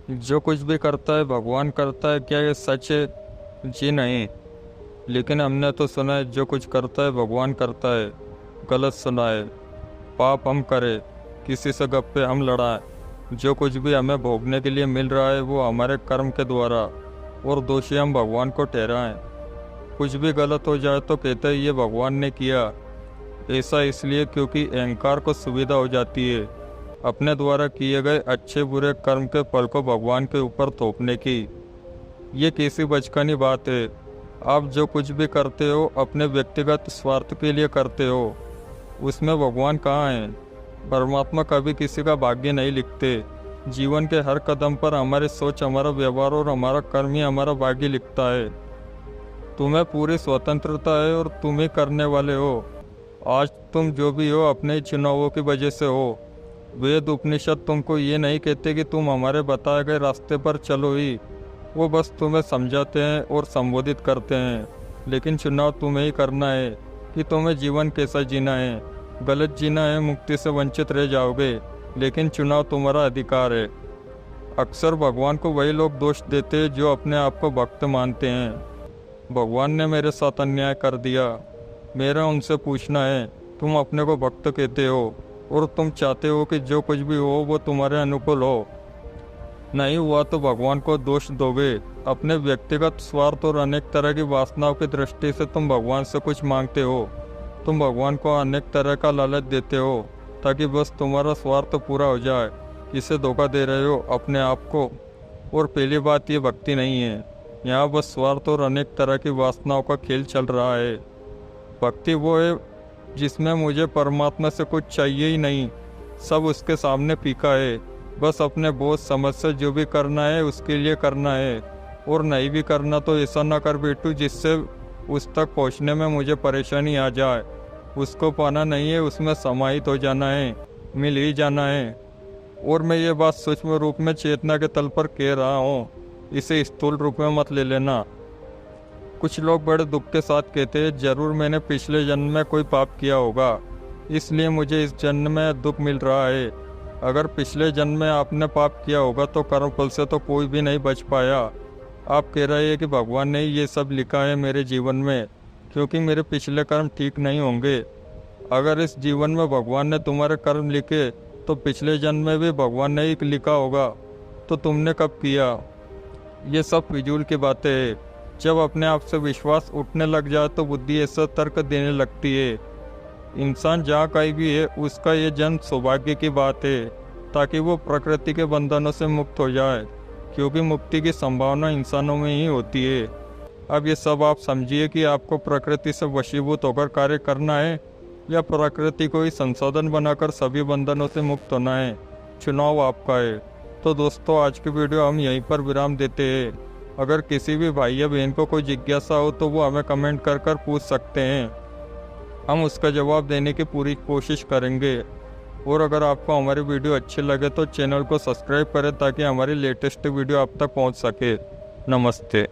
जो कुछ भी करता है भगवान करता है, क्या ये सच है? जी नहीं। लेकिन हमने तो सुना है जो कुछ करता है भगवान करता है। गलत सुना है। पाप हम करें, किसी से गप्पे हम लड़ाएं, जो कुछ भी हमें भोगने के लिए मिल रहा है वो हमारे कर्म के द्वारा, और दोषी हम भगवान को ठहराएं। कुछ भी गलत हो जाए तो कहते हैं ये भगवान ने किया। ऐसा इसलिए क्योंकि अहंकार को सुविधा हो जाती है अपने द्वारा किए गए अच्छे बुरे कर्म के फल को भगवान के ऊपर थोपने की। ये कैसी बचकानी बात है। आप जो कुछ भी करते हो अपने व्यक्तिगत स्वार्थ के लिए करते हो, उसमें भगवान कहाँ है? परमात्मा कभी किसी का भाग्य नहीं लिखते। जीवन के हर कदम पर हमारी सोच, हमारा व्यवहार और हमारा कर्म ही हमारा भाग्य लिखता है। तुम्हें पूरी स्वतंत्रता है और तुम ही करने वाले हो। आज तुम जो भी हो अपने ही चुनावों की वजह से हो। वेद उपनिषद तुमको ये नहीं कहते कि तुम हमारे बताए गए रास्ते पर चलो ही, वो बस तुम्हें समझाते हैं और संबोधित करते हैं। लेकिन चुनाव तुम्हें ही करना है कि तुम्हें जीवन कैसा जीना है। गलत जीना है, मुक्ति से वंचित रह जाओगे, लेकिन चुनाव तुम्हारा अधिकार है। अक्सर भगवान को वही लोग दोष देते हैं जो अपने आप को भक्त मानते हैं। भगवान ने मेरे साथ अन्याय कर दिया, मेरा उनसे पूछना है, तुम अपने को भक्त कहते हो और तुम चाहते हो कि जो कुछ भी हो वो तुम्हारे अनुकूल हो। नहीं हुआ तो भगवान को दोष दोगे। अपने व्यक्तिगत स्वार्थ और अनेक तरह की वासनाओं की दृष्टि से तुम भगवान से कुछ मांगते हो। तुम भगवान को अनेक तरह का लालच देते हो ताकि बस तुम्हारा स्वार्थ पूरा हो जाए। किसे धोखा दे रहे हो? अपने आप को। और पहली बात, ये भक्ति नहीं है, यहाँ बस स्वार्थ और अनेक तरह की वासनाओं का खेल चल रहा है। भक्ति वो है जिसमें मुझे परमात्मा से कुछ चाहिए ही नहीं, सब उसके सामने फीका है। बस अपने बोझ समझ से जो भी करना है उसके लिए करना है, और नहीं भी करना तो ऐसा ना कर बैठूं जिससे उस तक पहुंचने में मुझे परेशानी आ जाए। उसको पाना नहीं है, उसमें समाहित हो जाना है, मिल ही जाना है। और मैं ये बात सूक्ष्म रूप में चेतना के तल पर कह रहा हूँ, इसे स्थूल रूप में मत ले लेना। कुछ लोग बड़े दुख के साथ कहते हैं जरूर मैंने पिछले जन्म में कोई पाप किया होगा, इसलिए मुझे इस जन्म में दुख मिल रहा है। अगर पिछले जन्म में आपने पाप किया होगा तो कर्म फल से तो कोई भी नहीं बच पाया। आप कह रहे हैं कि भगवान ने ये सब लिखा है मेरे जीवन में क्योंकि मेरे पिछले कर्म ठीक नहीं होंगे। अगर इस जीवन में भगवान ने तुम्हारे कर्म लिखे तो पिछले जन्म में भी भगवान ने ही लिखा होगा, तो तुमने कब किया? ये सब फिजूल की बातें हैं। जब अपने आप से विश्वास उठने लग जाए तो बुद्धि ऐसा तर्क देने लगती है। इंसान जहाँ कहीं भी है उसका ये जन्म सौभाग्य की बात है, ताकि वो प्रकृति के बंधनों से मुक्त हो जाए, क्योंकि मुक्ति की संभावना इंसानों में ही होती है। अब ये सब आप समझिए कि आपको प्रकृति से वशीभूत होकर कार्य करना है या प्रकृति को ही संसाधन बनाकर सभी बंधनों से मुक्त होना है। चुनाव आपका है। तो दोस्तों, आज की वीडियो हम यहीं पर विराम देते हैं। अगर किसी भी भाई या बहन को कोई जिज्ञासा हो तो वो हमें कमेंट कर पूछ सकते हैं, हम उसका जवाब देने की पूरी कोशिश करेंगे। और अगर आपको हमारी वीडियो अच्छी लगे तो चैनल को सब्सक्राइब करें ताकि हमारी लेटेस्ट वीडियो आप तक पहुंच सके। नमस्ते।